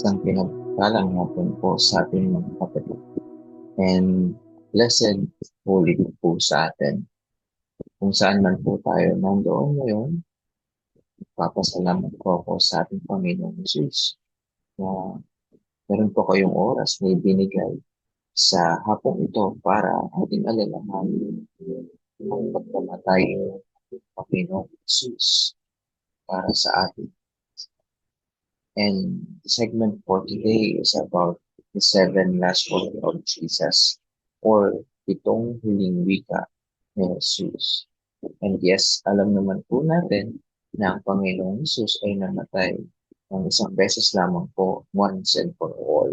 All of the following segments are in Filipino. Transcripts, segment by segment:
Isang pinagpalang hapon po sa ating mga kapatid. And blessed Holy Week po sa atin. Kung saan man po tayo nandoon ngayon, papasalamat po ako sa ating Panginoong Jesus na meron po kayong oras na ibinigay sa hapong ito para ating alalahanin ang pagkamatay ng Panginoong Jesus para sa atin. And the segment for today is about the 7 last words of Jesus or pitong huling wika ni Jesus. And yes, alam naman po natin na ang Panginoong Jesus ay namatay ng isang beses lamang po, once and for all,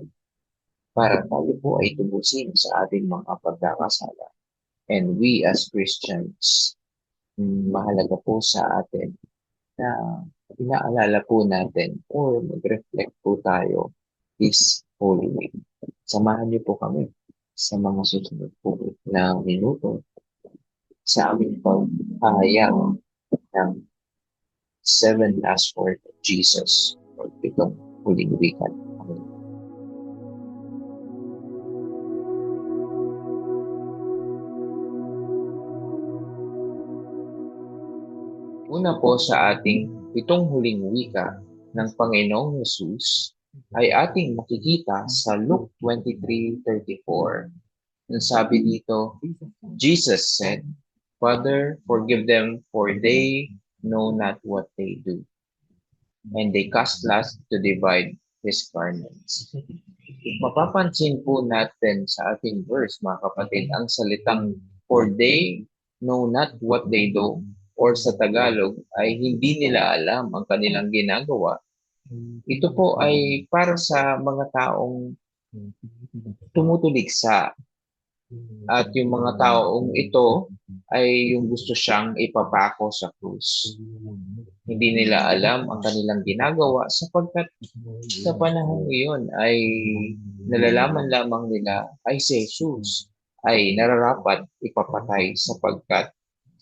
para tayo po ay tubusin sa ating mga pagkakasala. And we as Christians, mahalaga po sa atin na inaalala po natin or mag-reflect po tayo this Holy Week. Samahan niyo po kami sa mga susunod po na minuto sa aming paghahayag ng 7 last words of Jesus or pitong huling wika. Una po sa ating pitong huling wika ng Panginoong Jesus ay ating makikita sa Luke 23:34. Ang sabi dito, Jesus said, "Father, forgive them, for they know not what they do." And they cast lots to divide his garments. Mapapansin po natin sa ating verse, mga kapatid, ang salitang "for they know not what they do" or sa Tagalog ay hindi nila alam ang kanilang ginagawa. Ito po ay para sa mga taong tumutuligsa at yung mga taong ito ay yung gusto siyang ipapako sa krus. Hindi nila alam ang kanilang ginagawa sapagkat sa panahon iyon ay nalalaman lamang nila ay si Jesus ay nararapat ipapatay sapagkat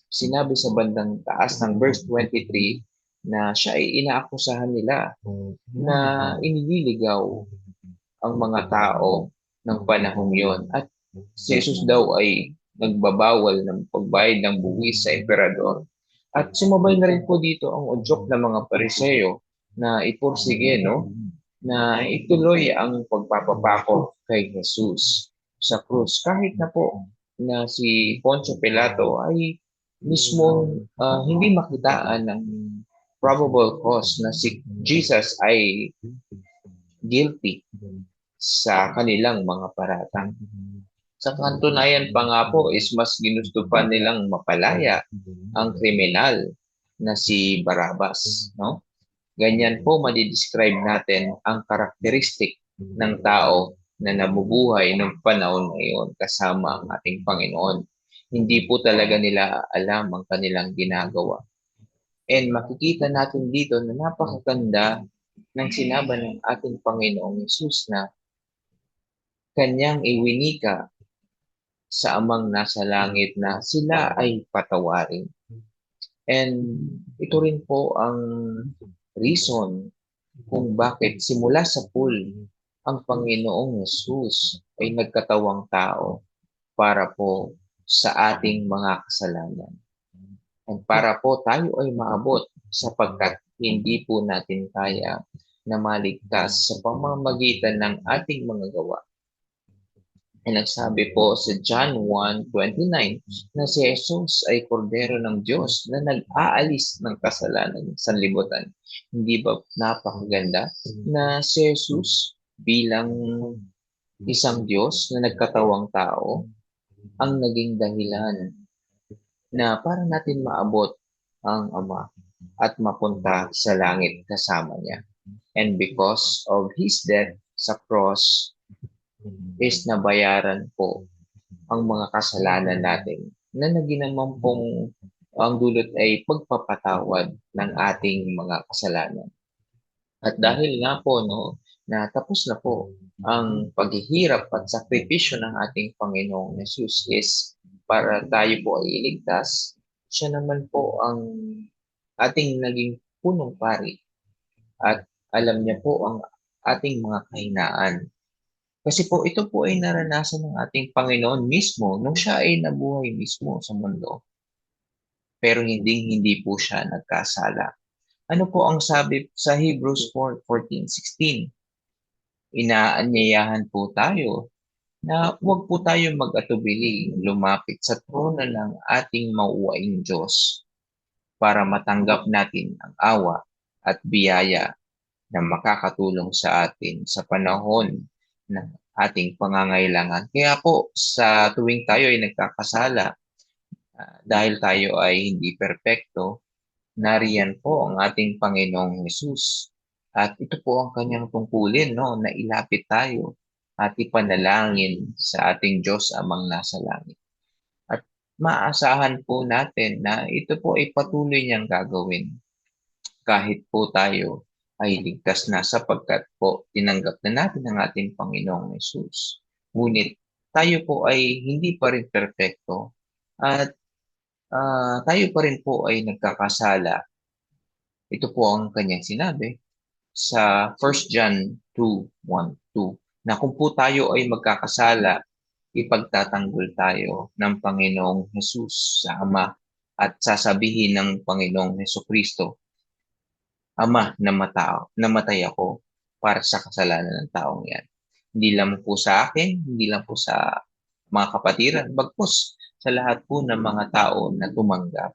sinabi sa bandang taas ng verse 23 na siya ay inaakusahan nila na inililigaw ang mga tao ng panahong yon at si Jesus daw ay nagbabawal ng pagbayad ng buwis sa emperador. At sumabay na rin po dito ang udyok ng mga Pariseo na ipursige, no? Na ituloy ang pagpapapako kay Jesus sa krus. Kahit na po na si Poncio Pilato ay mismo hindi makitaan ng probable cause na si Jesus ay guilty sa kanilang mga paratang. Sa katunayan pa nga po is mas ginusto pa nilang mapalaya ang kriminal na si Barabbas, no? Ganyan po madidescribe natin ang karakteristik ng tao na nabubuhay ng panahon ngayon kasama ang ating Panginoon. Hindi po talaga nila alam ang kanilang ginagawa. And makikita natin dito na napakaganda ng sinabi ng ating Panginoong Yesus na kanyang iwinika sa amang nasa langit na sila ay patawarin. And ito rin po ang reason kung bakit simula sa pool ang Panginoong Yesus ay nagkatawang tao para po sa ating mga kasalanan. And para po tayo ay maabot sapagkat hindi po natin kaya na maligtas sa pamamagitan ng ating mga gawa. Ay nagsabi po sa John 1:29 na si Jesus ay kordero ng Diyos na nag-aalis ng kasalanan ng sanlibutan. Hindi ba napakaganda na si Jesus bilang isang Diyos na nagkatawang tao ang naging dahilan na para natin maabot ang Ama at mapunta sa langit kasama niya. And because of His death sa cross, is nabayaran po ang mga kasalanan natin na naginamang pong ang dulot ay pagpapatawad ng ating mga kasalanan. At dahil nga po no, na tapos na po ang paghihirap at sakripisyo ng ating Panginoong Jesus is para tayo po ay iligtas, siya naman po ang ating naging punong pari at alam niya po ang ating mga kahinaan. Kasi po ito po ay naranasan ng ating Panginoon mismo nung siya ay nabuhay mismo sa mundo. Pero hindi po siya nagkasala. Ano po ang sabi sa Hebrews 4:14-16? Inaanyayahan po tayo na huwag po tayo mag-atubili lumapit sa trono ng ating mauwaing Diyos para matanggap natin ang awa at biyaya na makakatulong sa atin sa panahon ng ating pangangailangan. Kaya po sa tuwing tayo ay nagkakasala, dahil tayo ay hindi perpekto, nariyan po ang ating Panginoong Hesus. At ito po ang kanyang tungkulin, no, na ilapit tayo at ipanalangin sa ating Diyos amang nasa langit. At maasahan po natin na ito po ay patuloy niyang gagawin kahit po tayo ay ligtas na sapagkat po tinanggap na natin ang ating Panginoong Hesus. Ngunit tayo po ay hindi pa rin perpekto at tayo pa rin po ay nagkakasala. Ito po ang kanyang sinabi sa 1 John 2:1-2 na kung po tayo ay magkakasala, ipagtatanggol tayo ng Panginoong Hesus sa Ama at sasabihin ng Panginoong Hesukristo, Ama, namatay ako para sa kasalanan ng taong yan. Hindi lang po sa akin, hindi lang po sa mga kapatiran, bagkus sa lahat po ng mga tao na tumanggap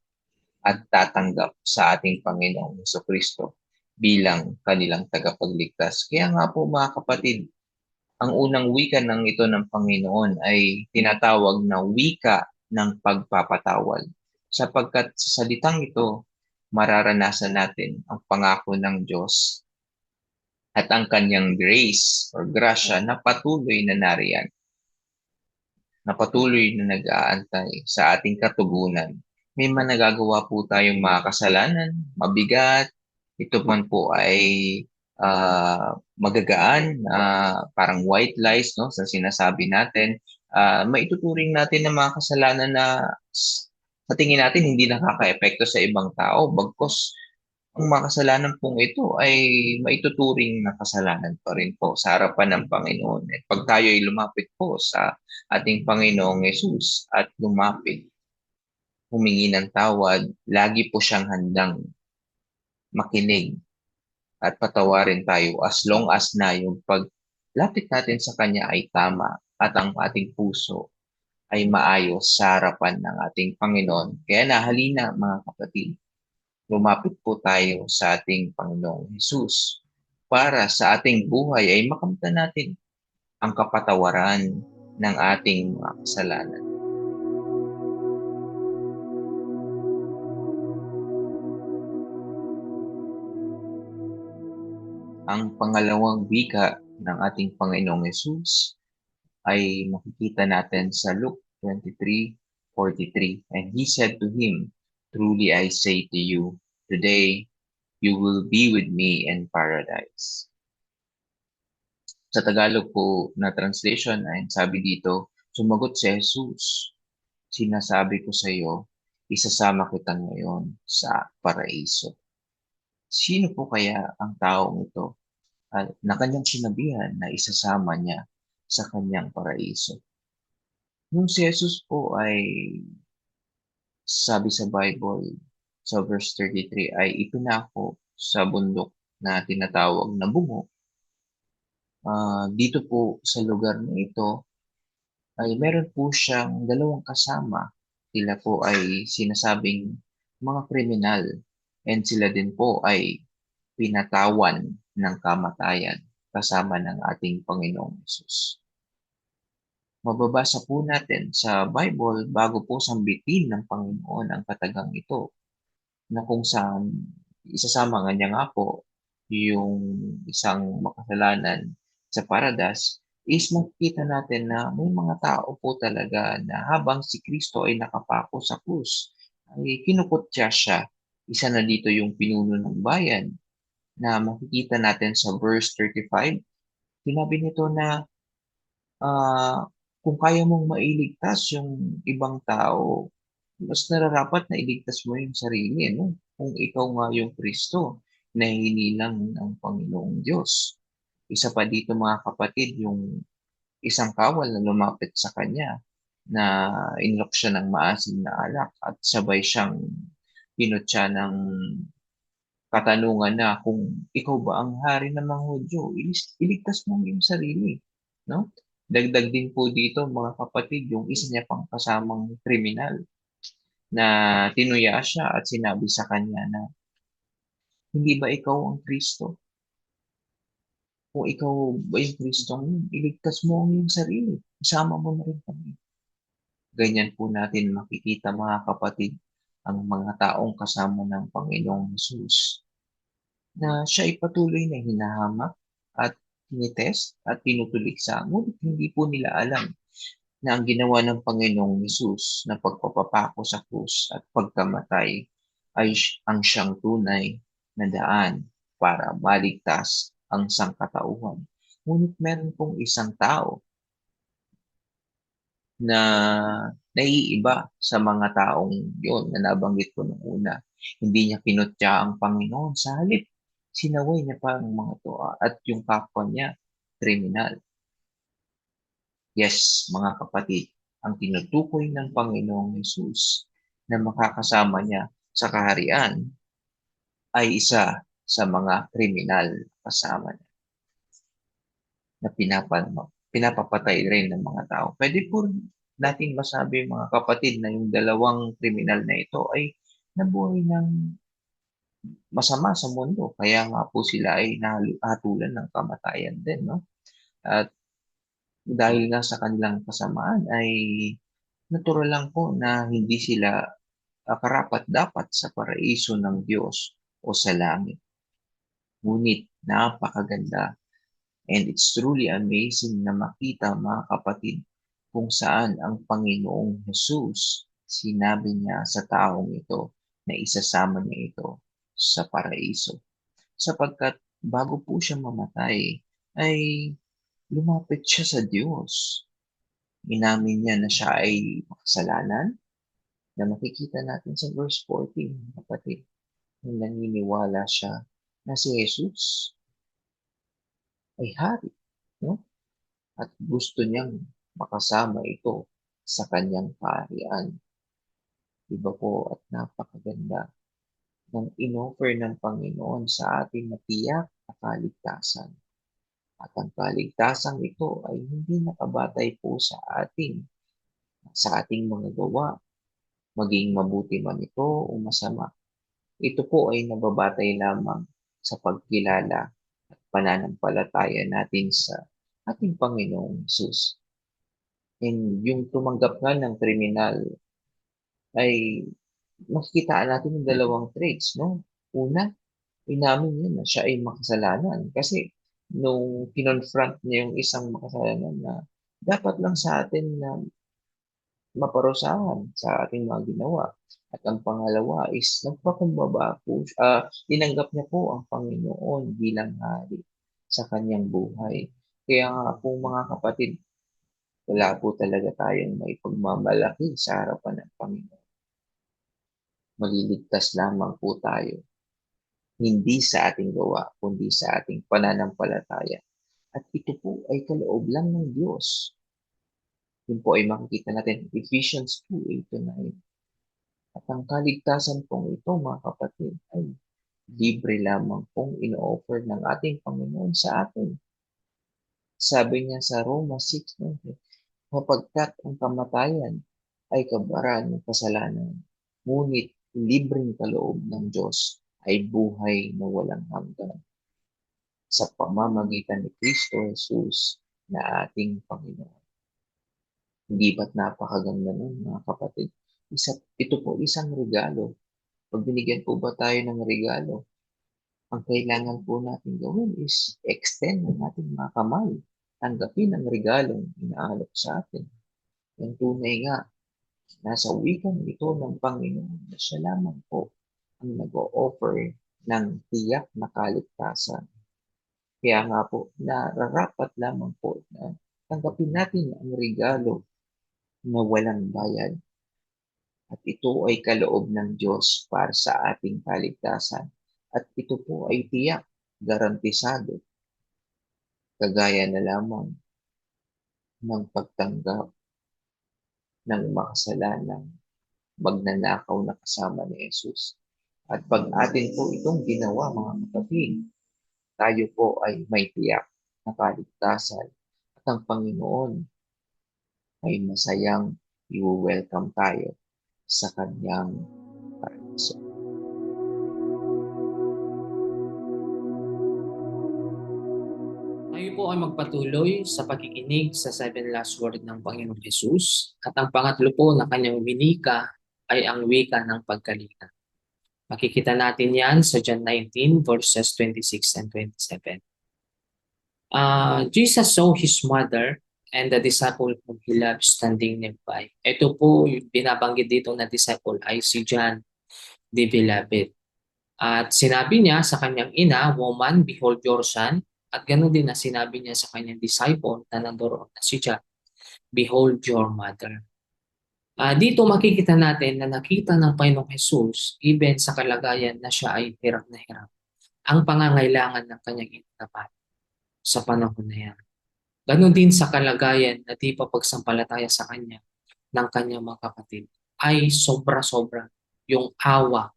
at tatanggap sa ating Panginoong Hesukristo bilang kanilang tagapagligtas. Kaya nga po mga kapatid, ang unang wika ng ito ng Panginoon ay tinatawag na wika ng pagpapatawad. Sapagkat sa salitang ito, mararanasan natin ang pangako ng Diyos at ang kanyang grace or grasya na patuloy na nariyan, na patuloy na nag-aantay sa ating katugunan. May managagawa po tayong mga kasalanan, mabigat, ito man po ay magagaan, parang white lies, no, sa sinasabi natin. Maituturing natin ng mga kasalanan na sa tingin natin hindi nakaka-epekto sa ibang tao, bagkus ang mga kasalanan pong ito ay maituturing na kasalanan pa rin po sa harapan ng Panginoon. At pag tayo ay lumapit po sa ating Panginoong Yesus at lumapit, humingi ng tawad, lagi po siyang handang makinig at patawarin tayo as long as na yung paglapit natin sa Kanya ay tama at ang ating puso ay maayos sa harapan ng ating Panginoon. Kaya nahalina mga kapatid, lumapit po tayo sa ating Panginoong Hesus para sa ating buhay ay makamtan natin ang kapatawaran ng ating mga kasalanan. Ang pangalawang wika ng ating Panginoong Hesus ay makikita natin sa Luke 23:43. And he said to him, Truly I say to you, today you will be with me in paradise. Sa Tagalog po na translation ay sabi dito, sumagot si Jesus, sinasabi ko sa iyo, isasama kita ngayon sa paraiso. Sino po kaya ang taong ito na kanyang sinabihan na isasama niya sa kanyang paraiso? Nung si Jesus po ay sabi sa Bible, sa verse 33, ay ipinako sa bundok na tinatawag na bungo. Dito po sa lugar na ito, ay meron po siyang dalawang kasama. Sila po ay sinasabing mga kriminal and sila din po ay pinatawan ng kamatayan kasama ng ating Panginoong Hesus. Mababasa po natin sa Bible bago po sambitin ng Panginoon ang katagang ito na kung saan isasama nga niya nga po yung isang makasalanan sa paradise is makikita natin na may mga tao po talaga na habang si Kristo ay nakapako sa krus, ay kinukutya siya. Isa na dito yung pinuno ng bayan na makikita natin sa verse 35. Sinabi nito na kung kaya mong mailigtas yung ibang tao, mas nararapat na iligtas mo yung sarili, no? Kung ikaw nga yung Kristo na hinilang ng Panginoong Diyos. Isa pa dito mga kapatid, yung isang kawal na lumapit sa kanya na inlok siya ng maasim na alak at sabay siyang pinutya ng katanungan na kung ikaw ba ang hari ng mga Hudyo, iligtas mo ang iyong sarili. No? Dagdag din po dito mga kapatid, yung isa niya pang kasamang kriminal na tinuya siya at sinabi sa kanya na hindi ba ikaw ang Kristo? Kung ikaw ba yung Kristo, iligtas mo ang iyong sarili. Isama mo na rin kami. Ganyan po natin makikita mga kapatid ang mga taong kasama ng Panginoong Hesus na siya ay patuloy na hinahamak at tinitest at tinutuliksa. Ngunit hindi po nila alam na ang ginawa ng Panginoong Hesus na pagpapapako sa krus at pagkamatay ay ang siyang tunay na daan para maligtas ang sangkatauhan. Ngunit meron pong isang tao na naiiba sa mga taong yon na nabanggit ko nung una. Hindi niya pinutya ang Panginoon. Sa halip, sinaway niya pa ang mga to at yung kapwa niya, kriminal. Yes, mga kapatid, ang tinutukoy ng Panginoong Hesus na makakasama niya sa kaharian ay isa sa mga kriminal kasama niya na pinapapatay rin ng mga tao. Pwede po natin masabi mga kapatid na yung dalawang kriminal na ito ay nabuhay ng masama sa mundo. Kaya nga po sila ay nahatulan ng kamatayan din, no? At dahil nga sa kanilang kasamaan ay natural lang po na hindi sila karapat-dapat sa paraiso ng Diyos o sa langit. Ngunit napakaganda and it's truly amazing na makita mga kapatid kung saan ang Panginoong Jesus sinabi niya sa taong ito na isasama niya ito sa paraiso. Sapagkat bago po siya mamatay ay lumapit siya sa Diyos. Inamin niya na siya ay makasalanan na makikita natin sa verse 14, kapatid, nung naniniwala siya na si Jesus ay hari, no? At gusto niyang makasama ito sa kanyang kaharian. Iba po at napakaganda ng inoffer ng Panginoon sa ating matiyak na kaligtasan. At ang kaligtasan ito ay hindi nakabatay po sa ating mga gawa, maging mabuti man ito o masama. Ito po ay nababatay lamang sa pagkilala at pananampalataya natin sa ating Panginoong Jesus. And yung tumanggap nga ng kriminal ay makikitaan natin yung dalawang traits, no? Una, inamin niya na siya ay makasalanan kasi nung kinonfront niya yung isang makasalanan na dapat lang sa atin na maparusahan sa ating mga ginawa. At ang pangalawa is nagpakumbaba po, tinanggap niya po ang Panginoon bilang hari sa kanyang buhay. Kaya nga po mga kapatid, wala po talaga tayong may pagmamalaki sa harapan ng Panginoon. Maliligtas lamang po tayo, hindi sa ating gawa, kundi sa ating pananampalataya. At ito po ay kaloob lang ng Diyos. Yun po ay makikita natin Ephesians 2:8-9. At ang kaligtasan pong ito, mga kapatid, ay libre lamang pong ino-offer ng ating Panginoon sa atin. Sabi niya sa Roma 6:9, sapagkat ang kamatayan ay kabaran ng kasalanan, ngunit libreng kaloob ng Diyos ay buhay na walang hanggan sa pamamagitan ni Kristo Jesus na ating Panginoon. Hindi ba't napakaganda nun, mga kapatid? Ito po isang regalo. Pag binigyan po ba tayo ng regalo, ang kailangan po natin gawin is extend ang ating mga kamay. Tanggapin ang regalong inaalok sa atin. Yung tunay nga, nasa wikang ito ng Panginoon na siya lamang po ang nag-o-offer ng tiyak na kaligtasan. Kaya nga po, nararapat lamang po na tanggapin natin ang regalo na walang bayad. At ito ay kaloob ng Diyos para sa ating kaligtasan. At ito po ay tiyak, garantisado. kagaya na lamang ng pagtanggap ng makasalanang magnanakaw na kasama ni Jesus. At pag atin po itong ginawa, mga kapatid, tayo po ay may tiyak na kaligtasan at ang Panginoon ay masayang i-welcome tayo sa kanyang paraiso. Tayo po ay magpatuloy sa pakikinig sa 7 last word ng Panginoong Jesus at ang pangatlo po na kanyang winika ay ang wika ng pagkalinga. Makikita natin yan sa John 19 verses 26 and 27. Jesus saw his mother and the disciple whom he loved standing nearby. Ito po yung binabanggit dito na disciple ay si John the Beloved. At sinabi niya sa kanyang ina, "Woman, behold your son." At ganoon din na sinabi niya sa kanyang disciple na nandoon na si John, "Behold your mother." Dito makikita natin na nakita ng Panginoong Jesus, even sa kalagayan na siya ay hirap na hirap, ang pangangailangan ng kanyang ina sa panahon na yan. Ganon din sa kalagayan na di pa pagsampalataya sa kanya ng kanyang mga kapatid, ay sobra-sobra yung awa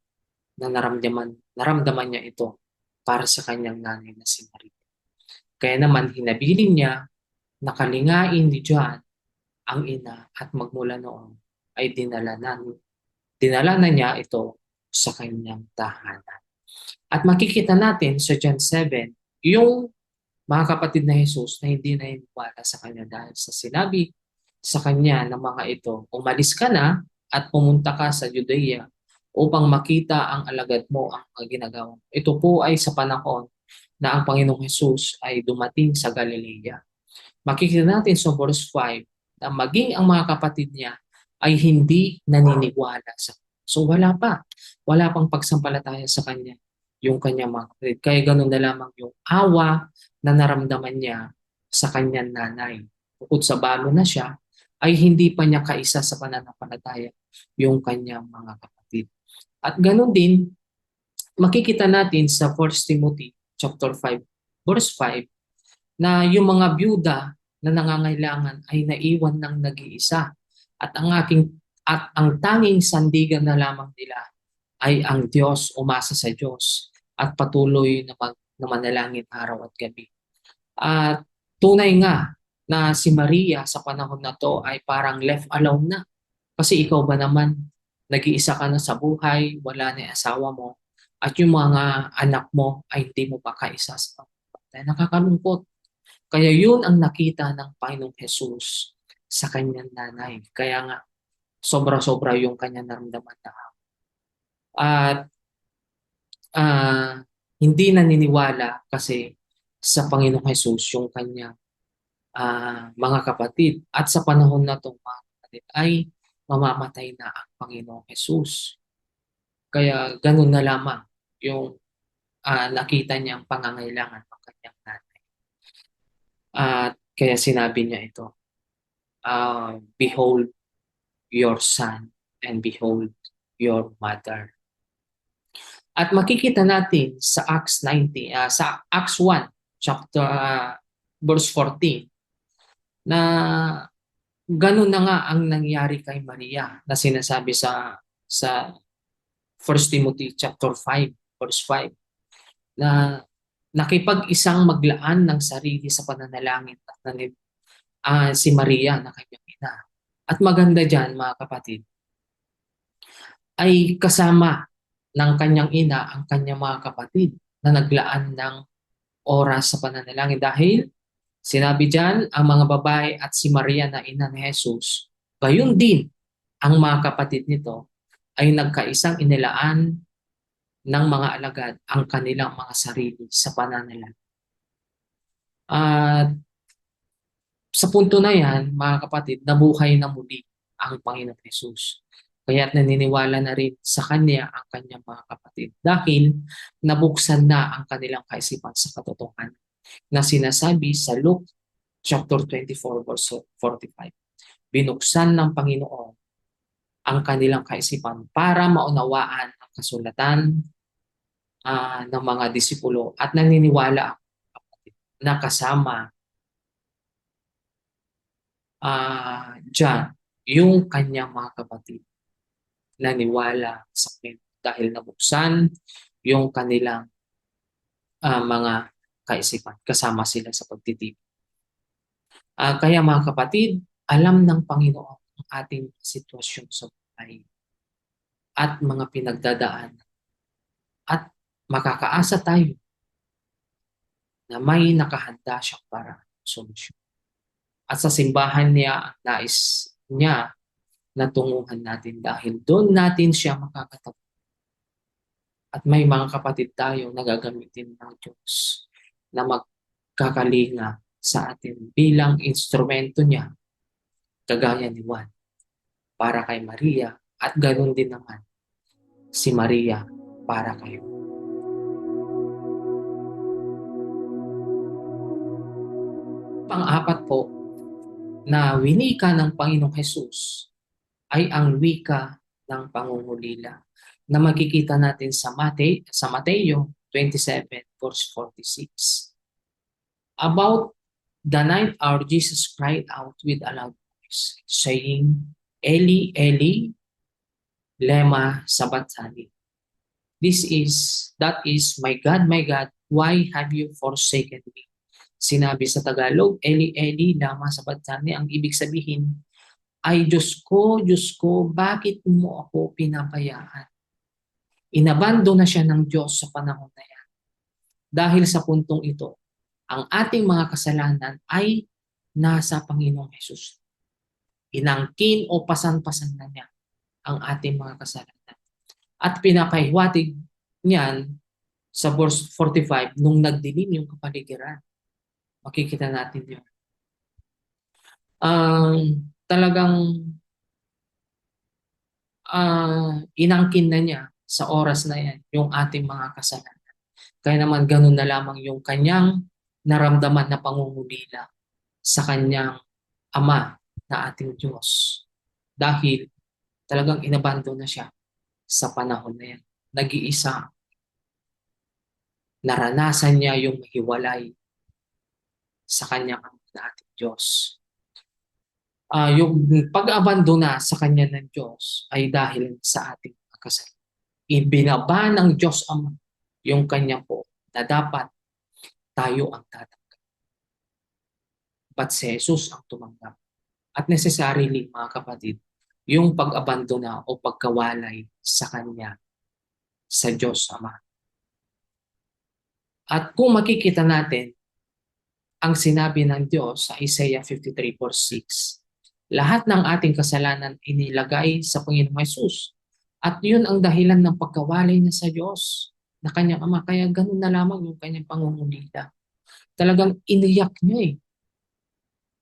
na naramdaman niya ito para sa kanyang nanay na si Maria. Kaya naman hinabilin niya na kalingain ni John ang ina at magmula noon ay dinala na niya ito sa kanyang tahanan. At makikita natin sa John 7, yung mga kapatid na Jesus na hindi naniniwala sa kanya dahil sa sinabi sa kanya ng mga ito, "Umalis ka na at pumunta ka sa Judea upang makita ang alagad mo ang mga ginagawa." Ito po ay sa panahon na ang Panginoong Jesus ay dumating sa Galilea. Makikita natin sa verse 5 na maging ang mga kapatid niya ay hindi naniniwala sa kanya. So wala pang pagsampalataya sa kanya yung kanyang mga kapatid. Kaya ganun na lamang yung awa na naramdaman niya sa kanyang nanay. Bukod sa balo na siya, ay hindi pa niya kaisa sa pananampalataya yung kanyang mga kapatid. At ganun din, makikita natin sa 1 Timothy chapter 5, verse 5, na yung mga byuda na nangangailangan ay naiwan ng nag-iisa. At ang tanging sandigan na lamang nila ay ang Diyos, umasa sa Diyos at patuloy na manalangin araw at gabi. At tunay nga na si Maria sa panahon na to ay parang left alone na. Kasi ikaw ba naman, nag-iisa ka na sa buhay, wala na yung asawa mo, at yung mga anak mo ay hindi mo pa kaisa sa pagpapatay. Nakakalungkot. Kaya yun ang nakita ng Panginoong Jesus sa kanyang nanay. Kaya nga, sobra-sobra yung kanyang naramdaman na. At hindi naniniwala kasi sa Panginoong Jesus yung kanyang mga kapatid. At sa panahon na itong mga kapatid ay mamamatay na ang Panginoong Jesus. Kaya ganun na lamang yung nakita niyang pangangailangan ng kanyang nanay. At kaya sinabi niya ito, "Behold your son and behold your mother." At makikita natin sa Acts 19, sa Acts 1, chapter verse 14, na ganun na nga ang nangyari kay Maria na sinasabi sa 1 Timothy chapter 5, verse 5, na nakipag-isang maglaan ng sarili sa pananalangin at si Maria na kanyang ina. At maganda dyan, mga kapatid, ay kasama ng kanyang ina ang kanyang mga kapatid na naglaan ng oras sa pananalangin. Dahil sinabi dyan, ang mga babae at si Maria na ina ni Jesus, gayon din ang mga kapatid nito ay nagkaisang inilaan ng mga alagad ang kanilang mga sarili sa pananalangin. At sa punto na yan, mga kapatid, nabuhay na muli ang Panginoon Jesus. Kaya't naniniwala na rin sa Kanya ang kanyang mga kapatid dahil nabuksan na ang kanilang kaisipan sa katotohanan na sinasabi sa Luke chapter 24 verse 45. Binuksan ng Panginoon ang kanilang kaisipan para maunawaan ang kasulatan ng mga disipulo at naniniwala ang kapatid na kasama John, yung kanyang mga kapatid naniwala sa kanya dahil nabuksan yung kanilang mga kaisipan. Kasama sila sa pagtitipon. Kaya mga kapatid, alam ng Panginoon ang ating sitwasyon sa buhay at mga pinagdadaan at makakaasa tayo na may nakahanda siyang para solusyon. At sa simbahan niya, nais niya na tunguhan natin dahil doon natin siya makakatapos. At may mga kapatid tayo na gagamitin ng Diyos na magkakalinga sa atin bilang instrumento niya, kagaya ni Juan, para kay Maria at ganoon din naman si Maria para kayo. Pang-apat po na winika ng Panginoong Hesus ay ang wika ng pangungulila na makikita natin sa Mateo 27 verse 46. About the ninth hour, Jesus cried out with a loud voice, saying, Eli, Eli, lema sabachthani. That is, my God, why have you forsaken me? Sinabi sa Tagalog, Eli, Eli, lama sabachthani. Ang ibig sabihin ay, Diyos ko, bakit mo ako pinabayaan? Inabando na siya ng Diyos sa panahon na yan. Dahil sa puntong ito, ang ating mga kasalanan ay nasa Panginoong Hesus. Inangkin o pasan-pasan na niya ang ating mga kasalanan. At pinapahiwatig niyan sa verse 45 nung nagdilim yung kapaligiran. Makikita natin yun. Talagang inangkin na niya sa oras na yan yung ating mga kasalanan. Kaya naman ganun na lamang yung kanyang naramdaman na pangungulila sa kanyang Ama na ating Diyos. Dahil talagang inabando na siya sa panahon na yan. Nag-iisa. Naranasan niya yung hiwalay sa kanyang Ama na ating Diyos. Yung pag-abandona sa kanya ng Diyos ay dahil sa ating kasalanan. Ibinaba ng Diyos Ama yung kanya po na dapat tayo ang tatanggap. But si Jesus ang tumanggap. At necessarily, mga kapatid, yung pag-abandona o pagkawalay sa kanya sa Diyos Ama. At kung makikita natin ang sinabi ng Diyos sa Isaiah 53 verse 6, lahat ng ating kasalanan inilagay sa Panginoong Hesus. At yun ang dahilan ng pagkawalay niya sa Diyos na kanyang Ama. Kaya ganun na lamang yung kanyang pangungulila. Talagang iniyak niya eh.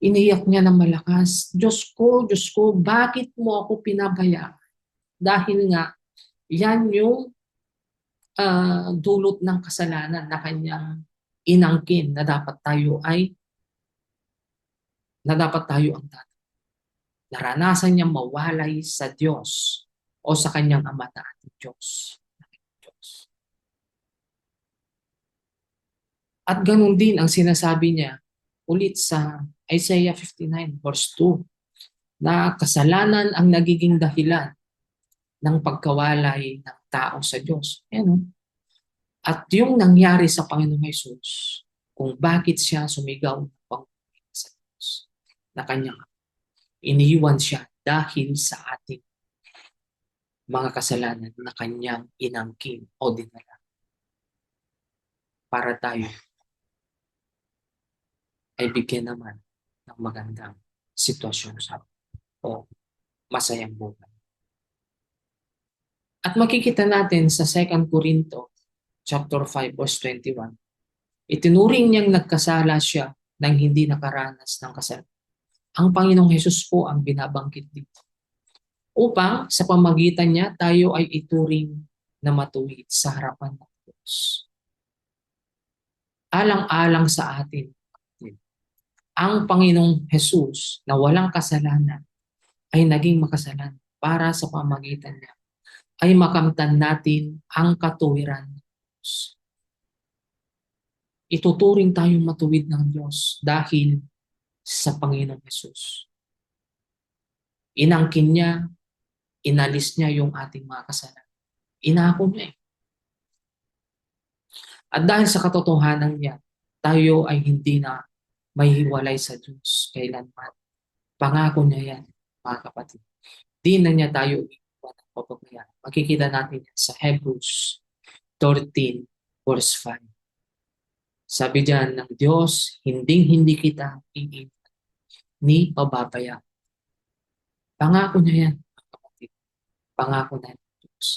Iniyak niya ng malakas, Diyos ko, bakit mo ako pinabayaan? Dahil nga, yan yung dulot ng kasalanan na kanyang inangkin na dapat tayo ang tatay. Naranasan niyang mawalay sa Diyos o sa kanyang Ama na ating Diyos. At ganun din ang sinasabi niya ulit sa Isaiah 59 verse 2 na kasalanan ang nagiging dahilan ng pagkawalay ng tao sa Diyos. Ayan. At yung nangyari sa Panginoong Hesus, kung bakit siya sumigaw ng pangungulila sa Diyos, na kanyang iniwan siya dahil sa ating mga kasalanan na kanyang inangkin o dinala para tayo ay bigyan naman ng magandang sitwasyon sa o masayang buhay. At makikita natin sa 2 Corinto chapter 5 verse 21, itinuring niyang nagkasala siya nang hindi nakaranas ng kasalanan. Ang Panginoong Hesus po ang binabanggit dito. Upang sa pamagitan niya tayo ay ituring na matuwid sa harapan ng Diyos. Alang-alang sa atin, ang Panginoong Hesus na walang kasalanan ay naging makasalanan para sa pamagitan niya ay makamtan natin ang katuwiran ng Diyos. Ituturing tayong matuwid ng Diyos dahil sa Panginoong Hesus. Inangkin niya, inalis niya yung ating mga kasalanan. Inako niya eh. At dahil sa katotohanan niya, tayo ay hindi na mahihiwalay sa Diyos kailanman. Pangako niya yan, mga kapatid. Di na niya tayo iiwan ng pababayaan. Makikita natin yan sa Hebrews 13 verse 5. Sabi diyan ng Diyos, hindi kita iiwan ni pababayaan. Pangako niya yan, mga kapatid. Pangako na ng Diyos.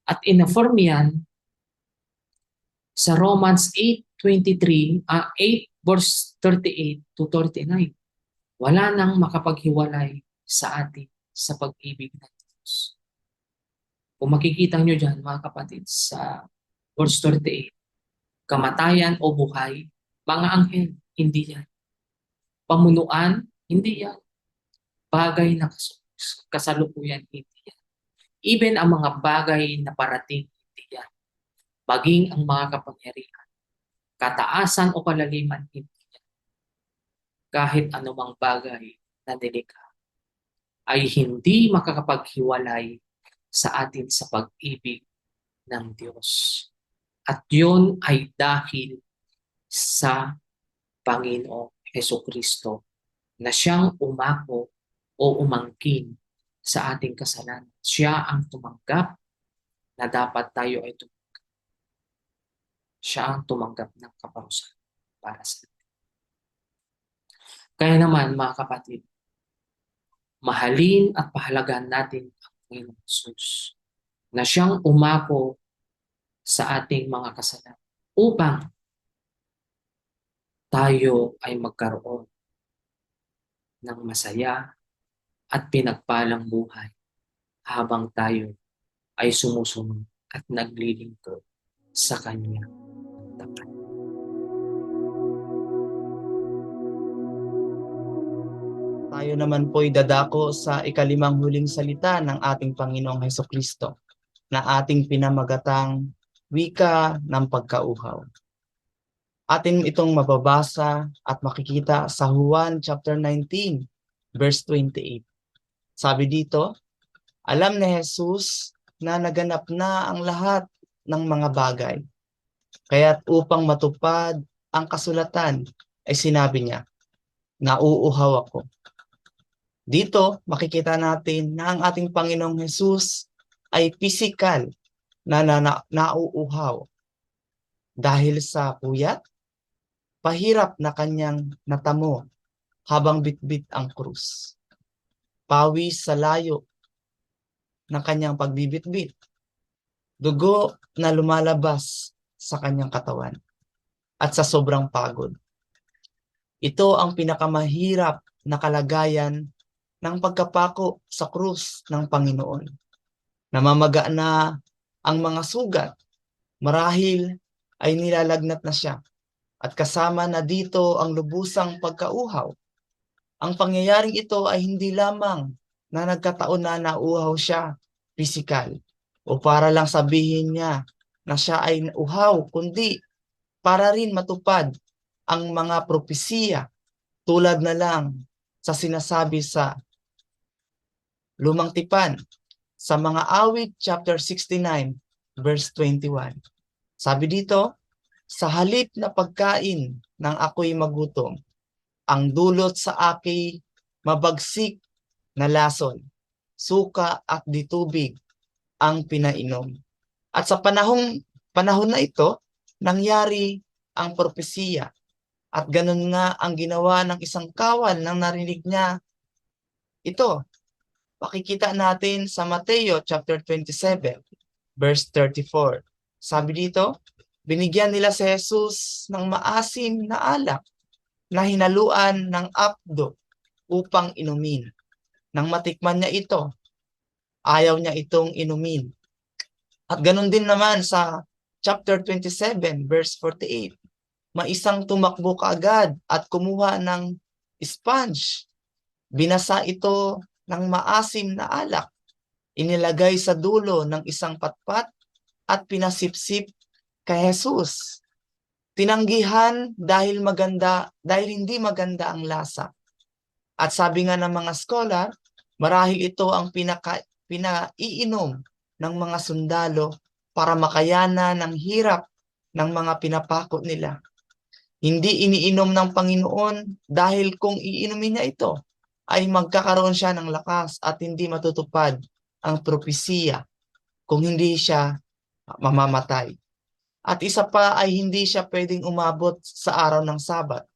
At in-affirm yan sa Romans 8:23, 8 verse 38 to 39. Wala nang makapaghiwalay sa atin sa pag-ibig ng Diyos. Kung makikita nyo dyan, mga kapatid, sa verse 38, kamatayan o buhay, mga anghel, hindi yan. Pamunuan, hindi yan. Bagay na kasalukuyan, hindi yan. Even ang mga bagay na parating, hindi yan. Maging ang mga kapangyarihan, kataasan o kalaliman, hindi yan. Kahit anumang bagay na nilikha ay hindi makakapaghiwalay sa atin sa pag-ibig ng Diyos. At yun ay dahil sa Panginoong Hesukristo na siyang umako o umangkin sa ating kasalanan. Siya ang tumanggap na dapat tayo ay tumanggap. Siya ang tumanggap ng kaparusahan para sa atin. Kaya naman, mga kapatid, mahalin at pahalagan natin ang Panginoong Jesus na siyang umako sa ating mga kasalanan upang tayo ay magkaroon ng masaya at pinagpalang buhay habang tayo ay sumusunod at naglilingkod sa Kanya ng tapat. Tayo naman po'y dadako sa ikalimang huling salita ng ating Panginoong Hesukristo na ating pinamagatang wika ng pagkauhaw. Atin itong mababasa at makikita sa Juan chapter 19 verse 28. Sabi dito, alam ni Jesus na naganap na ang lahat ng mga bagay. Kaya't upang matupad ang kasulatan ay sinabi niya, nauuhaw ako. Dito makikita natin na ang ating Panginoong Jesus ay physical na nauuhaw dahil sa puyat, pahirap na kanyang natamo habang bitbit ang krus. Pawis sa layo ng kanyang pagbibitbit. Dugo na lumalabas sa kanyang katawan at sa sobrang pagod. Ito ang pinakamahirap na kalagayan ng pagkapako sa krus ng Panginoon. Namamaga na ang mga sugat, marahil ay nilalagnat na siya. At kasama na dito ang lubusang pagkauhaw. Ang pangyayaring ito ay hindi lamang na nagkataon na nauhaw siya pisikal o para lang sabihin niya na siya ay uhaw, kundi para rin matupad ang mga propesiya tulad na lang sa sinasabi sa Lumang Tipan sa mga awit chapter 69 verse 21. Sabi dito, sa halip na pagkain ng ako'y magutom, ang dulot sa akin mabagsik na lason, suka at ditubig ang pinainom. At sa panahon na ito, nangyari ang propesiya. At ganun nga ang ginawa ng isang kawal nang narinig niya ito. Pakikita natin sa Mateo chapter 27 verse 34. Sabi dito, binigyan nila si Jesus ng maasim na alak na hinaluan ng apdo upang inumin. Nang matikman niya ito, ayaw niya itong inumin. At ganun din naman sa chapter 27 verse 48. Maisang tumakbo kaagad at kumuha ng sponge. Binasa ito ng maasim na alak. Inilagay sa dulo ng isang patpat at pinasipsip kay Jesus. Tinanggihan dahil hindi maganda ang lasa. At sabi nga ng mga scholar, Marahil ito ang pinaiinom ng mga sundalo para makayanan ng hirap ng mga pinapako nila. Hindi iniinom ng Panginoon dahil kung iinumin niya ito, ay magkakaroon siya ng lakas at hindi matutupad ang propesiya kung hindi siya mamamatay. At isa pa ay hindi siya pwedeng umabot sa araw ng Sabat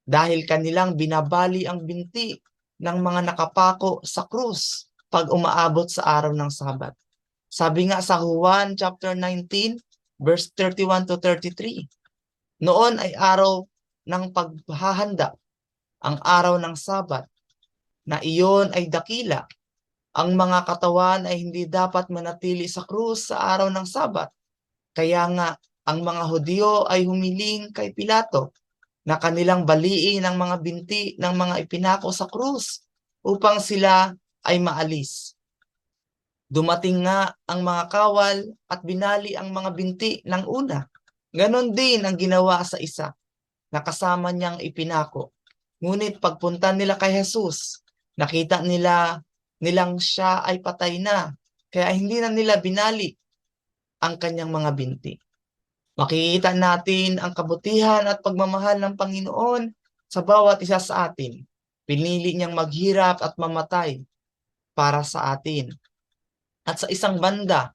dahil kanilang binabali ang binti ng mga nakapako sa krus pag umaabot sa araw ng Sabat. Sabi nga sa Juan chapter 19 verse 31 to 33, noon ay araw ng paghahanda, ang araw ng Sabat, na iyon ay dakila. Ang mga katawan ay hindi dapat manatili sa krus sa araw ng Sabat. Kaya nga, ang mga Hudyo ay humiling kay Pilato na kanilang baliin ang mga binti ng mga ipinako sa krus upang sila ay maalis. Dumating nga ang mga kawal at binali ang mga binti ng una. Ganon din ang ginawa sa isa na kasama niyang ipinako. Ngunit pagpunta nila kay Jesus, nakita nilang siya ay patay na, kaya hindi na nila binali ang kanyang mga binti. Makikita natin ang kabutihan at pagmamahal ng Panginoon sa bawat isa sa atin. Pinili niyang maghirap at mamatay para sa atin. At sa isang banda,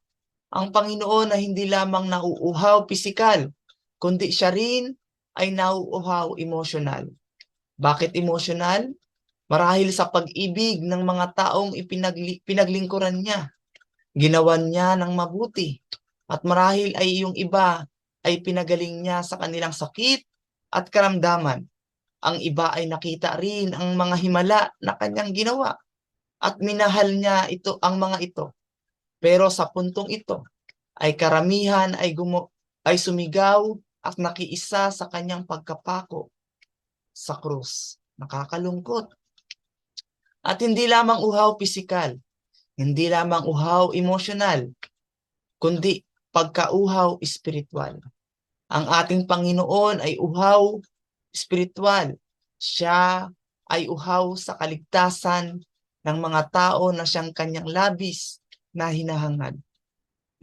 ang Panginoon na hindi lamang nauuhaw pisikal, kundi siya rin ay nauuhaw emosyonal. Bakit emosyonal? Marahil sa pag-ibig ng mga taong pinaglingkuran niya. Ginawan niya ng mabuti. At marahil ay yung iba ay pinagaling niya sa kanilang sakit at karamdaman. Ang iba ay nakita rin ang mga himala na kanyang ginawa. At minahal niya ang mga ito. Pero sa puntong ito, ay karamihan ay sumigaw at nakiisa sa kanyang pagkapako sa krus. Nakakalungkot. At hindi lamang uhaw pisikal, hindi lamang uhaw emosyonal, kundi pagkauhaw espiritual. Ang ating Panginoon ay uhaw espiritual. Siya ay uhaw sa kaligtasan ng mga tao na siyang kanyang labis na hinahangad,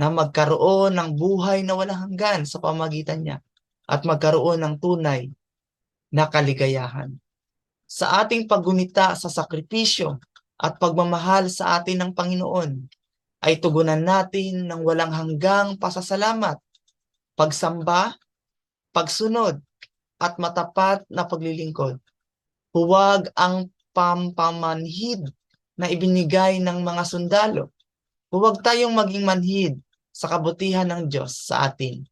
na magkaroon ng buhay na walang hanggan sa pamagitan niya at magkaroon ng tunay na kaligayahan. Sa ating paggunita sa sakripisyo at pagmamahal sa atin ng Panginoon, ay tugunan natin ng walang hanggang pasasalamat, pagsamba, pagsunod, at matapat na paglilingkod. Huwag ang pampamanhid na ibinigay ng mga sundalo. Huwag tayong maging manhid sa kabutihan ng Diyos sa atin.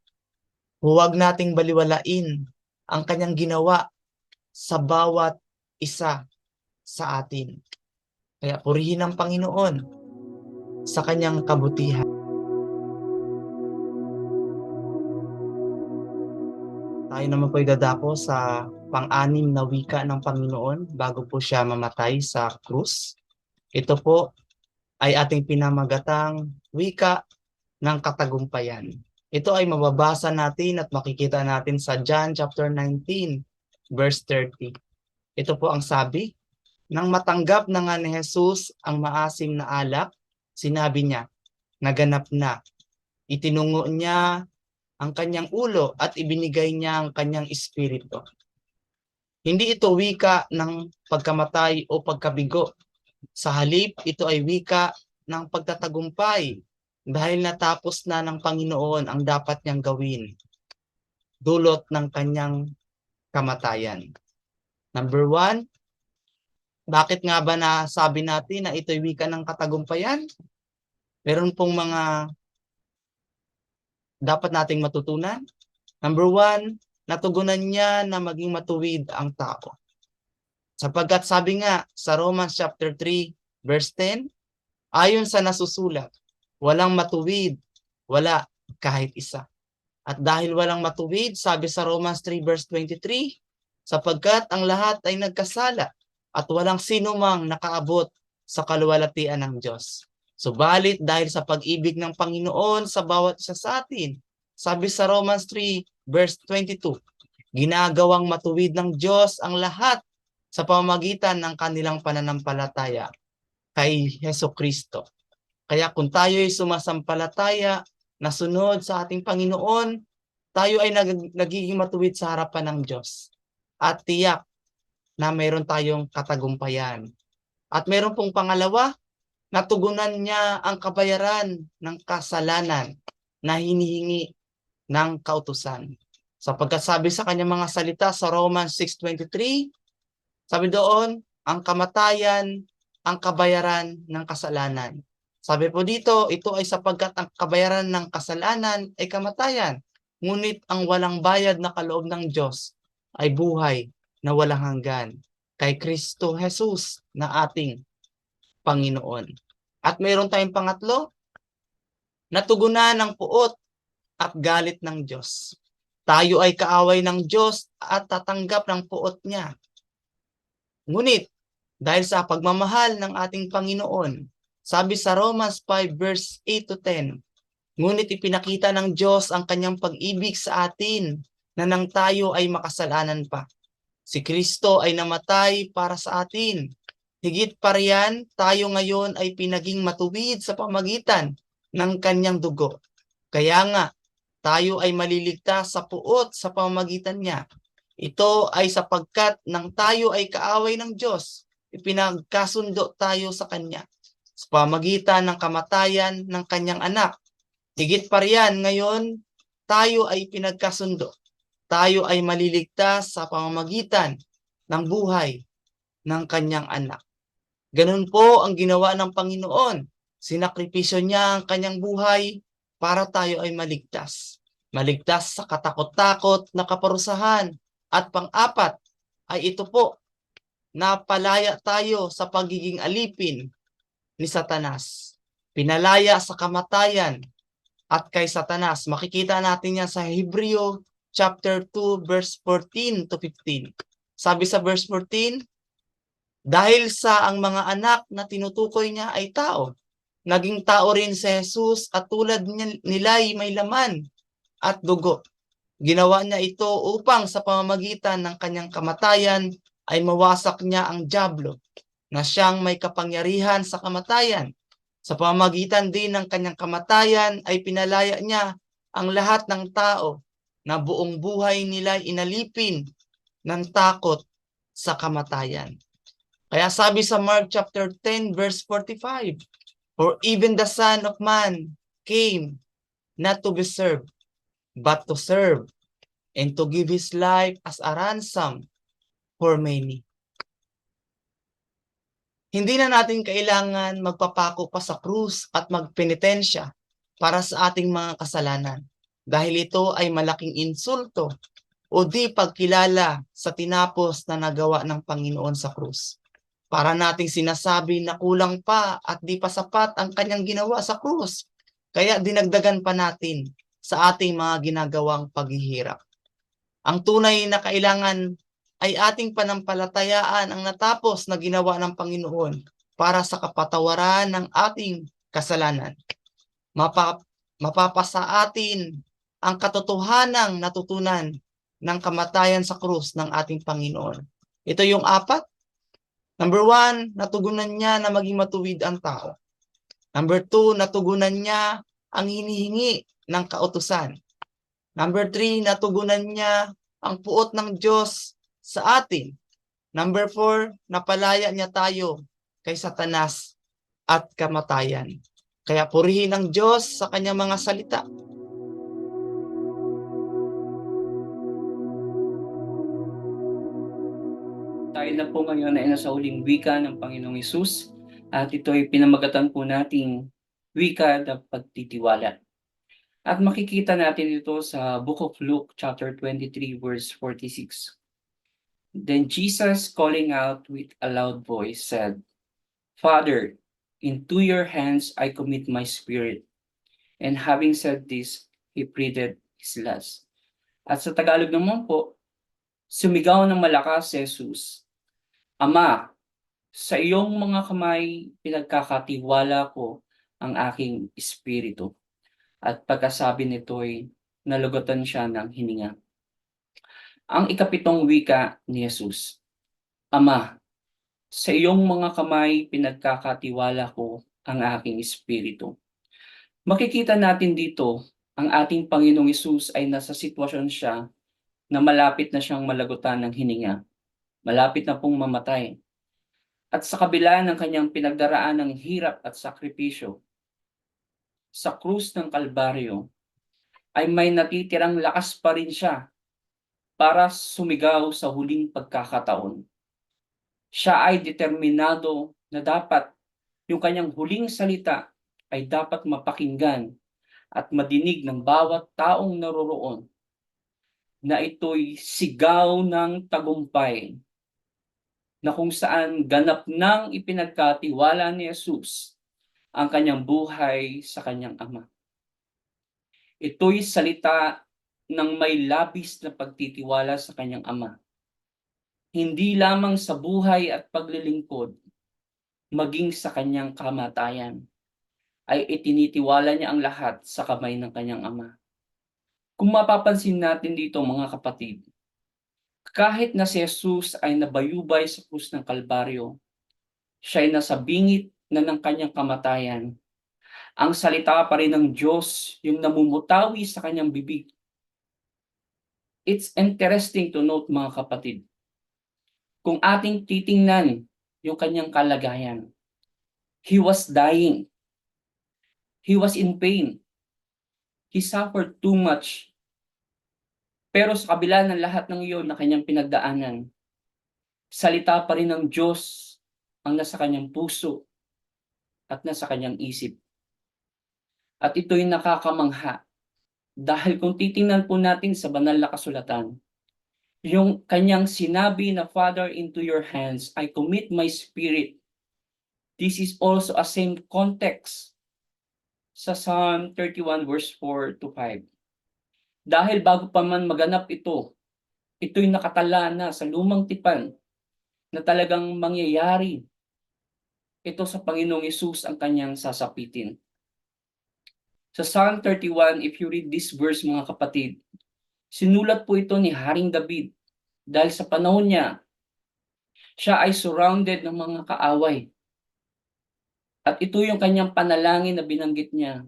Huwag nating baliwalain ang kanyang ginawa sa bawat isa sa atin. Kaya purihin ang Panginoon sa kanyang kabutihan. Tayo naman po dadako sa pang-anim na wika ng Panginoon bago po siya mamatay sa krus. Ito po ay ating pinamagatang wika ng katagumpayan. Ito ay mababasa natin at makikita natin sa John chapter 19 verse 30. Ito po ang sabi, nang matanggap na nga ni Jesus ang maasim na alak, sinabi niya, naganap na. Itinungo niya ang kanyang ulo at ibinigay niya ang kanyang espiritu. Hindi ito wika ng pagkamatay o pagkabigo. Sa halip, ito ay wika ng pagtatagumpay dahil natapos na ng Panginoon ang dapat niyang gawin, dulot ng kanyang kamatayan. Number 1, bakit nga ba nasabi natin na ito'y wika ng katagumpayan? Meron pong mga dapat nating matutunan. Number 1, natugunan niya na maging matuwid ang tao. Sapagkat sabi nga sa Romans chapter 3 verse 10, ayon sa nasusulat, walang matuwid, wala kahit isa. At dahil walang matuwid, sabi sa Romans 3 verse 23, sapagkat ang lahat ay nagkasala at walang sino mang nakaabot sa kaluwalhatian ng Diyos. Subalit dahil sa pag-ibig ng Panginoon sa bawat isa sa atin, sabi sa Romans 3 verse 22, ginagawang matuwid ng Diyos ang lahat sa pamamagitan ng kanilang pananampalataya. kay Heso Kristo. Kaya kung tayo ay sumasampalataya, nasunod sa ating Panginoon, tayo ay nagiging matuwid sa harapan ng Diyos. At tiyak na mayroon tayong katagumpayan. At mayroon pong pangalawa, natugunan niya ang kabayaran ng kasalanan na hinihingi ng kautusan. Sapagkat sabi sa kanyang mga salita sa Romans 6:23, sabi doon, ang kamatayan, ang kabayaran ng kasalanan. Sabi po dito, ito ay sapagkat ang kabayaran ng kasalanan ay kamatayan. Ngunit ang walang bayad na kaloob ng Diyos ay buhay na walang hanggan kay Kristo Jesus na ating Panginoon. At mayroon tayong pangatlo, natugunan ng puot at galit ng Diyos. Tayo ay kaaway ng Diyos at tatanggap ng puot niya. Ngunit, dahil sa pagmamahal ng ating Panginoon, sabi sa Romans 5 verse 8 to 10, ngunit ipinakita ng Diyos ang kanyang pag-ibig sa atin na nang tayo ay makasalanan pa. Si Kristo ay namatay para sa atin. Higit pa riyan, tayo ngayon ay pinaging matuwid sa pamagitan ng kanyang dugo. Kaya nga, tayo ay maliligtas sa puot sa pamamagitan niya. Ito ay sapagkat nang tayo ay kaaway ng Diyos, ipinagkasundo tayo sa Kanya sa pamamagitan ng kamatayan ng Kanyang anak. Higit pa riyan, ngayon tayo ay pinagkasundo. Tayo ay maliligtas sa pamamagitan ng buhay ng Kanyang anak. Ganun po ang ginawa ng Panginoon. Sinakripisyo niya ang Kanyang buhay para tayo ay maligtas. Maligtas sa katakot-takot na kaparusahan. At pang-apat ay ito po, napalaya tayo sa pagiging alipin ni Satanas. Pinalaya sa kamatayan at kay Satanas. Makikita natin yan sa Hebreo chapter 2 verse 14 to 15. Sabi sa verse 14, dahil sa ang mga anak na tinutukoy niya ay tao, naging tao rin si Jesus at tulad nila'y may laman at dugo. Ginawa niya ito upang sa pamamagitan ng kanyang kamatayan ay mawasak niya ang dyablo na siyang may kapangyarihan sa kamatayan. Sa pamamagitan din ng kanyang kamatayan ay pinalaya niya ang lahat ng tao na buong buhay nila inalipin ng takot sa kamatayan. Kaya sabi sa Mark chapter 10 verse 45, for even the Son of Man came not to be served, but to serve, and to give his life as a ransom for many. Hindi na natin kailangan magpapako pa sa krus at magpenitensya para sa ating mga kasalanan, dahil ito ay malaking insulto o di pagkilala sa tinapos na nagawa ng Panginoon sa krus. Para nating sinasabi na kulang pa at di pa sapat ang kanyang ginawa sa krus, kaya dinagdagan pa natin sa ating mga ginagawang paghihirap. Ang tunay na kailangan ay ating panampalatayaan ang natapos na ginawa ng Panginoon para sa kapatawaran ng ating kasalanan. Mapapasa atin ang katotohanang natutunan ng kamatayan sa krus ng ating Panginoon. Ito yung apat. Number 1, natugunan niya na maging matuwid ang tao. Number 2, natugunan niya ang hinihingi ng kautusan. Number 3, natugunan niya ang puot ng Diyos sa atin. Number 4, napalaya niya tayo kay Satanas at kamatayan. Kaya purihin ang Diyos sa kanyang mga salita. Tayo na po ngayon ay nasa huling wika ng Panginoong Hesus at ito ay pinamagatan po nating wika ng pagtitiwala. At makikita natin ito sa Book of Luke chapter 23 verse 46. Then Jesus, calling out with a loud voice, said, Father, into your hands I commit my spirit. And having said this, he breathed his last. At sa Tagalog naman po, sumigaw ng malakas si Jesus, Ama, sa iyong mga kamay pinagkakatiwala ko ang aking espiritu. At pagkasabi nito'y nalugatan siya ng hininga. Ang ikapitong wika ni Jesus, Ama, Sa iyong mga kamay pinagkakatiwala ko ang aking espiritu. Makikita natin dito, ang ating Panginoong Hesus ay nasa sitwasyon siya na malapit na siyang malagutan ng hininga. Malapit na pong mamatay. At sa kabila ng kanyang pinagdaraan ng hirap at sakripisyo, sa krus ng Kalbaryo, ay may natitirang lakas pa rin siya para sumigaw sa huling pagkakataon. Siya ay determinado na dapat yung kanyang huling salita ay dapat mapakinggan at madinig ng bawat taong naroroon, na ito'y sigaw ng tagumpay, na kung saan ganap nang ipinagkatiwala ni Jesus ang kanyang buhay sa kanyang Ama. Ito'y salita ng may labis na pagtitiwala sa kanyang Ama. Hindi lamang sa buhay at paglilingkod, maging sa kanyang kamatayan, ay itinitiwala niya ang lahat sa kamay ng kanyang Ama. Kung mapapansin natin dito mga kapatid, kahit na si Jesus ay nabayubay sa krus ng Kalbaryo, siya ay nasa bingit na ng kanyang kamatayan, ang salita pa rin ng Diyos yung namumutawi sa kanyang bibig. It's interesting to note mga kapatid, kung ating titingnan yung kanyang kalagayan, he was dying. He was in pain. He suffered too much. Pero sa kabila ng lahat ng iyon na kanyang pinagdaanan, salita pa rin ng Diyos ang nasa kanyang puso at nasa kanyang isip. At ito'y nakakamangha. Dahil kung titingnan po natin sa banal na kasulatan, yung kanyang sinabi na, Father, into your hands I commit my spirit. This is also a same context sa Psalm 31 verse 4 to 5. Dahil bago pa man maganap ito, ito'y nakatala na sa lumang tipan na talagang mangyayari. Ito sa Panginoong Hesus ang kanyang sasapitin. Sa Psalm 31, if you read this verse mga kapatid, sinulat po ito ni Haring David dahil sa panahon niya, siya ay surrounded ng mga kaaway. At ito yung kanyang panalangin na binanggit niya.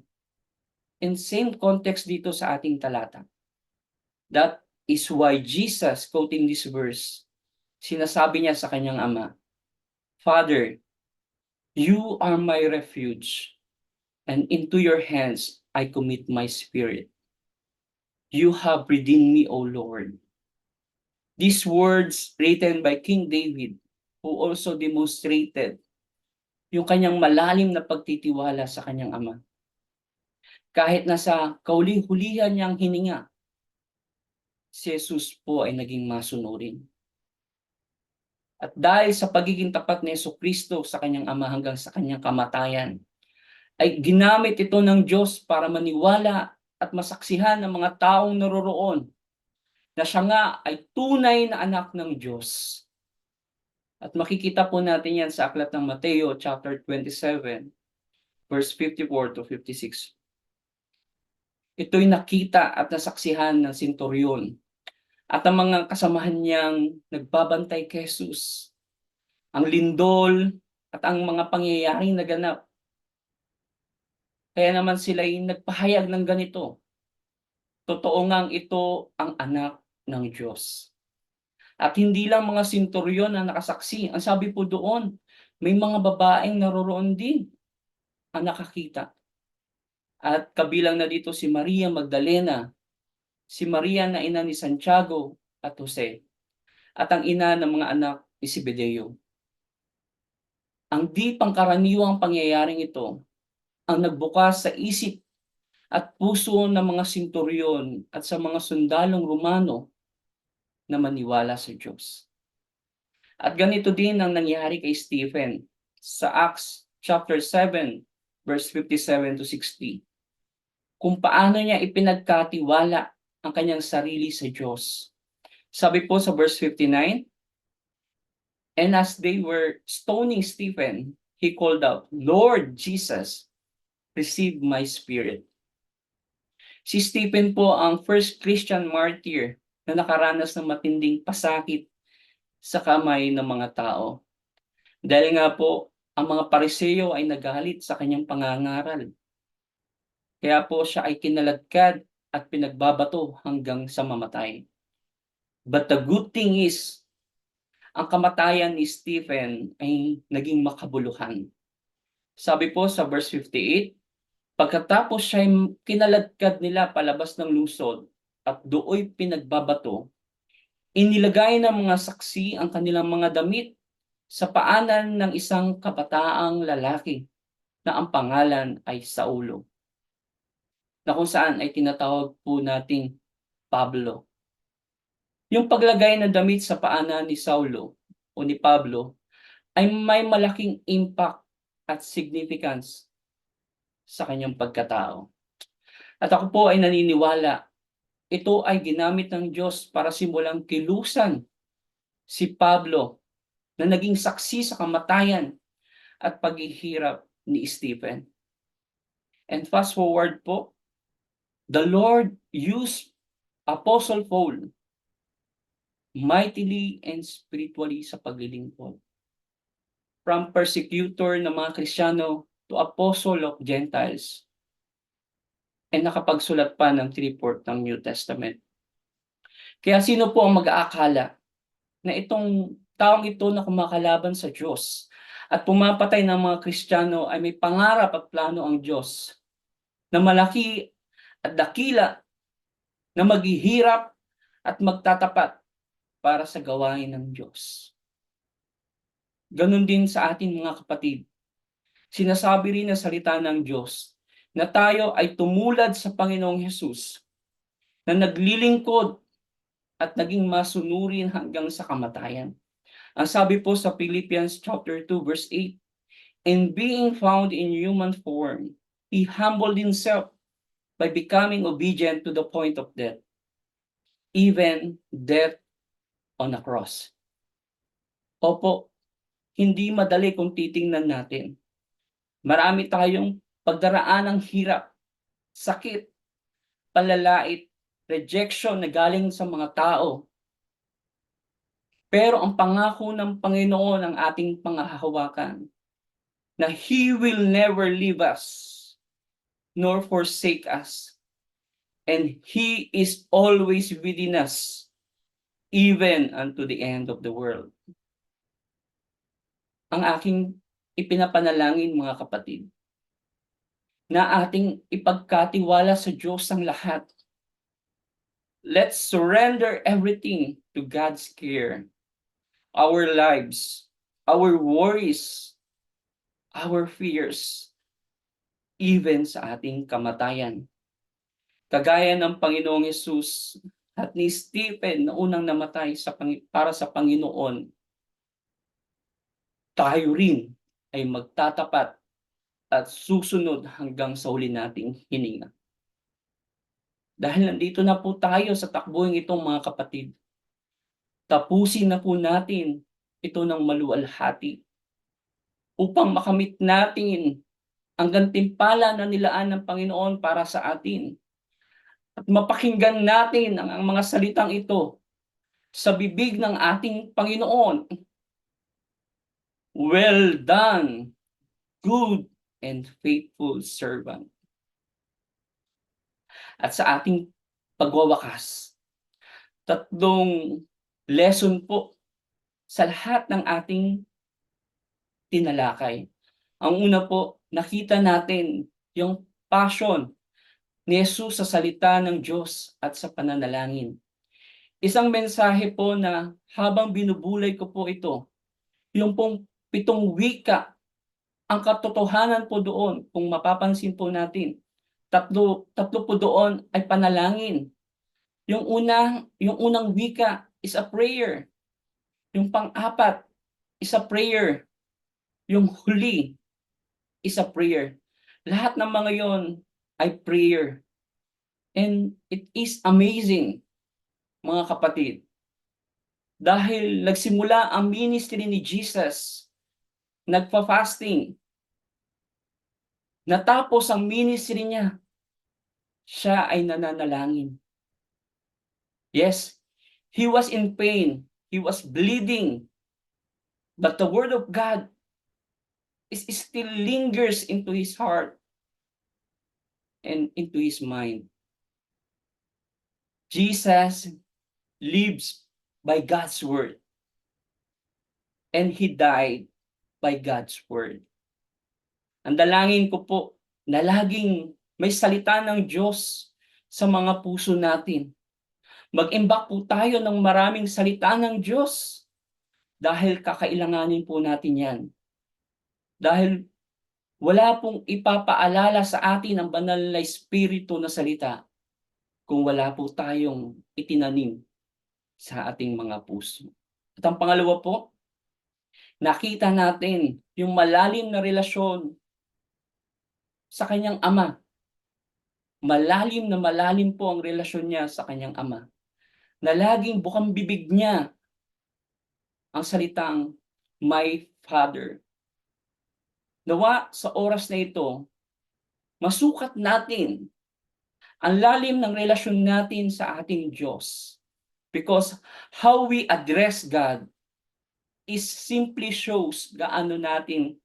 In same context dito sa ating talata. That is why Jesus, quoting this verse, sinasabi niya sa kanyang Ama, Father, you are my refuge, and into your hands I commit my spirit. You have redeemed me, O Lord. These words written by King David, who also demonstrated yung kanyang malalim na pagtitiwala sa kanyang Ama. Kahit nasa kauling-hulihan niyang hininga, si Jesus po ay naging masunurin. At dahil sa pagiging tapat ni Jesucristo sa kanyang Ama hanggang sa kanyang kamatayan, ay ginamit ito ng Diyos para maniwala at masaksihan ng mga taong naroroon na siya nga ay tunay na anak ng Diyos. At makikita po natin yan sa aklat ng Mateo chapter 27, verse 54 to 56. Ito'y nakita at nasaksihan ng senturyon at ang mga kasamahan niyang nagbabantay kay Jesus. Ang lindol at ang mga pangyayaring naganap. Kaya naman sila'y nagpahayag ng ganito. Totoo ngang ito ang anak ng Diyos. At hindi lang mga senturyon ang nakasaksi. Ang sabi po doon, may mga babaeng naroroon din ang nakakita. At kabilang na dito si Maria Magdalena, si Maria na ina ni Santiago at Jose, at ang ina ng mga anak ni Zebedeo. Ang di pangkaraniwang pangyayaring ito ang nagbukas sa isip at puso ng mga senturyon at sa mga sundalong Romano na maniwala sa Diyos. At ganito din ang nangyari kay Stephen sa Acts chapter 7 verse 57 to 60. Kung paano niya ipinagkatiwala ang kanyang sarili sa Diyos. Sabi po sa verse 59, and as they were stoning Stephen, he called out, Lord Jesus, receive my spirit. Si Stephen po ang first Christian martyr na nakaranas ng matinding pasakit sa kamay ng mga tao. Dahil nga po, ang mga Pariseo ay nagalit sa kanyang pangangaral. Kaya po siya ay kinaladkad at pinagbabato hanggang sa mamatay. But the good thing is, ang kamatayan ni Stephen ay naging makabuluhan. Sabi po sa verse 58, pagkatapos siya kinaladkad nila palabas ng lungsod at dooy pinagbabato, inilagay ng mga saksi ang kanilang mga damit sa paanan ng isang kabataang lalaki na ang pangalan ay Saulo, na kung saan ay tinatawag po nating Pablo. Yung paglagay ng damit sa paanan ni Saulo o ni Pablo ay may malaking impact at significance sa kanyang pagkatao. At ako po ay naniniwala, ito ay ginamit ng Diyos para simulang kilusan si Pablo na naging saksi sa kamatayan at paghihirap ni Stephen. And fast forward po, the Lord used Apostle Paul mightily and spiritually sa paglilingkod. From persecutor ng mga Kristiyano to apostle of Gentiles. And nakapagsulat pa ng 3/4 ng New Testament. Kaya sino po ang mag-aakala na itong taong ito na kumakalaban sa Diyos at pumapatay ng mga Kristiyano ay may pangarap at plano ang Diyos na malaki at dakila na maghihirap at magtatapat para sa gawain ng Diyos. Ganon din sa atin mga kapatid. Sinasabi rin ng salita ng Diyos na tayo ay tumulad sa Panginoong Hesus na naglilingkod at naging masunurin hanggang sa kamatayan. Ang sabi po sa Philippians chapter 2 verse 8, "And being found in human form, he humbled himself by becoming obedient to the point of death, even death on a cross." Opo, hindi madali kung titingnan natin. Marami tayong pagdaraan ng hirap, sakit, palalait, rejection na galing sa mga tao. Pero ang pangako ng Panginoon ang ating panghahawakan na He will never leave us nor forsake us. And He is always within us, even unto the end of the world. Ang aking ipinapanalangin mga kapatid, na ating ipagkatiwala sa Diyos ang lahat. Let's surrender everything to God's care. Our lives, our worries, our fears, even sa ating kamatayan. Kagaya ng Panginoong Hesus at ni Stephen na unang namatay para sa Panginoon, tayo rin ay magtatapat at susunod hanggang sa huli nating hininga. Dahil nandito na po tayo sa takbuhin itong mga kapatid, tapusin na po natin ito ng maluwalhati upang makamit natin ang gantimpala na nilaan ng Panginoon para sa atin at mapakinggan natin ang mga salitang ito sa bibig ng ating Panginoon. Well done, good and faithful servant. At sa ating pagwawakas, 3 lesson po sa lahat ng ating tinalakay. Ang una po, nakita natin yung passion ni Jesus sa salita ng Diyos at sa pananalangin. Isang mensahe po na habang binubulay ko po ito, yung pong 7 wika, ang katotohanan po doon, kung mapapansin po natin, tatlo po doon ay panalangin. Yung unang wika is a prayer. Yung pang-apat is a prayer. Yung huli is a prayer. Lahat ng mga yon ay prayer. And it is amazing, mga kapatid. Dahil nagsimula ang ministry ni Jesus, nagpa-fasting. Natapos ang ministry niya, siya ay nananalangin. Yes, he was in pain. He was bleeding. But the Word of God is still lingers into his heart and into his mind. Jesus lives by God's Word. And he died by God's Word. Ang dalangin ko po na laging may salita ng Diyos sa mga puso natin. Mag-imbak po tayo ng maraming salita ng Diyos dahil kakailanganin po natin yan. Dahil wala pong ipapaalala sa atin ang banal na Espiritu na salita kung wala po tayong itinanim sa ating mga puso. At ang pangalawa po, nakita natin yung malalim na relasyon sa kanyang ama. Malalim na malalim po ang relasyon niya sa kanyang ama. Na laging bukang bibig niya ang salitang, My Father. Nawa sa oras na ito, masukat natin ang lalim ng relasyon natin sa ating Diyos. Because how we address God is simply shows gaano natin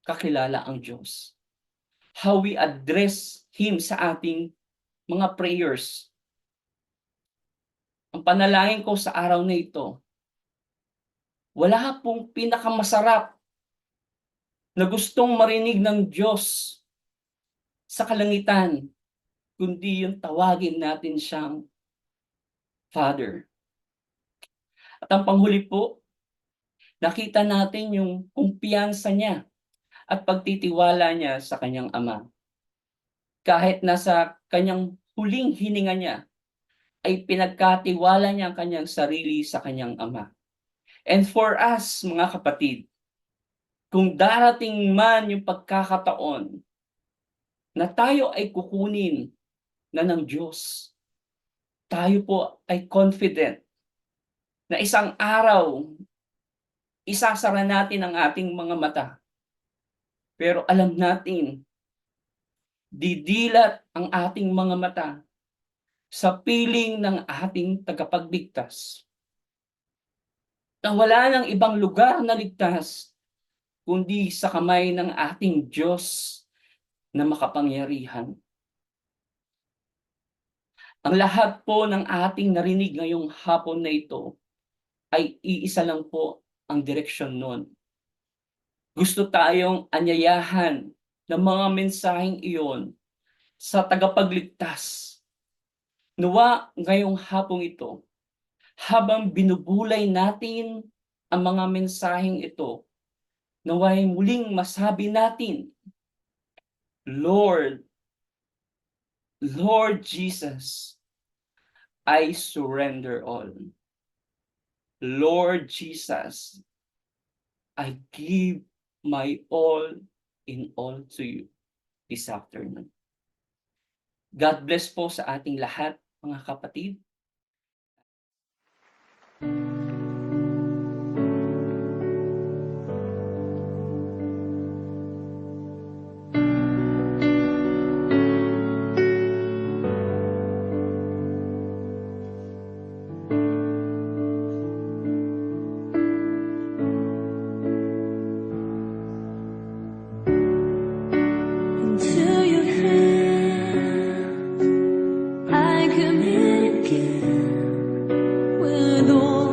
kakilala ang Diyos. How we address Him sa ating mga prayers. Ang panalangin ko sa araw na ito, wala pong pinakamasarap na gustong marinig ng Diyos sa kalangitan, kundi yung tawagin natin siyang Father. At ang panghuli po, nakita natin yung kumpiyansa niya at pagtitiwala niya sa kanyang ama. Kahit nasa kanyang huling hininga niya, ay pinagkatiwala niya ang kanyang sarili sa kanyang ama. And for us, mga kapatid, kung darating man yung pagkakataon na tayo ay kukunin na ng Diyos, tayo po ay confident na isang araw, isasara natin ang ating mga mata. Pero alam natin, didilat ang ating mga mata sa piling ng ating tagapagligtas. Na wala nang ibang lugar na ligtas, kundi sa kamay ng ating Diyos na makapangyarihan. Ang lahat po ng ating narinig ngayong hapon na ito ay iisa lang po ang direksyon nun. Gusto tayong anyayahan ng mga mensaheng iyon sa tagapagligtas. Nawa ngayong hapong ito, habang binubulay natin ang mga mensaheng ito, naway muling masabi natin, Lord Jesus, I surrender all. Lord Jesus, I give my all in all to you this afternoon. God bless po sa ating lahat, mga kapatid. Into your hands I commit again with all